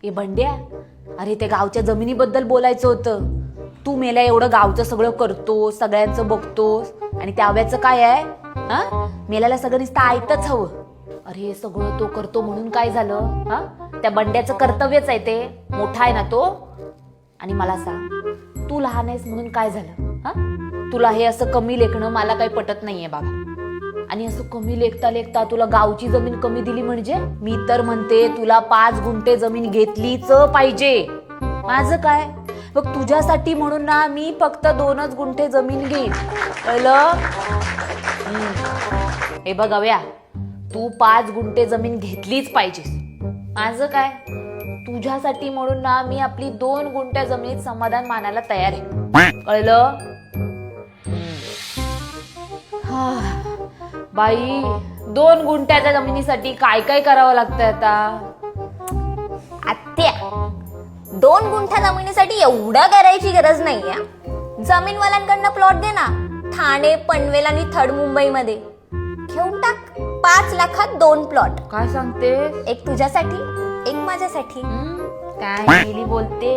ए बंड्या, अरे त्या गावच्या जमिनीबद्दल बोलायचं होतं. तू मेल्या एवढं गावचं सगळं करतोस, सगळ्यांचं बघतोस, आणि त्या आव्याचं काय आहे? हा, मेल्याला सगळं नुसतं आयतच हवं. अरे हे सगळं तो करतो म्हणून काय झालं? हा, त्या बंड्याचं कर्तव्यच आहे, ते मोठा आहे ना तो. आणि मला सांग, तू लहान आहेस म्हणून काय झालं? हा, तुला हे असं कमी लेखणं मला काही पटत नाहीये बाबा. आणि असं कमी लेखता लेखता तुला गावची जमीन कमी दिली म्हणजे? मी तर म्हणते तुला 5 गुंठे जमीन घेतलीच पाहिजे. माझं काय बघ, तुझ्यासाठी म्हणून ना मी फक्त 2च गुंठे जमीन घेईन, कळलं? हे बघ अव्या, तू 5 गुंठे जमीन घेतलीच पाहिजेस. माझं काय, तुझ्यासाठी म्हणून ना मी आपली 2 गुंठ्या जमिनीत समाधान मानायला तयार आहे, कळलं? बाई, 2 गुंठ्याच्या जमिनीसाठी काय काय करावं लागतंय आता? आत्या, 2 गुंठा जमिनीसाठी एवढं करायची गरज नाहीये. जमीनवाल्यांकडनं प्लॉट दे ना, ठाणे, पनवेल आणि थर्ड मुंबईमध्ये घेऊन टाक. 5 लाखात 2 प्लॉट. काय सांगते? एक तुझ्यासाठी, एक माझ्यासाठी. काय गेली बोलते?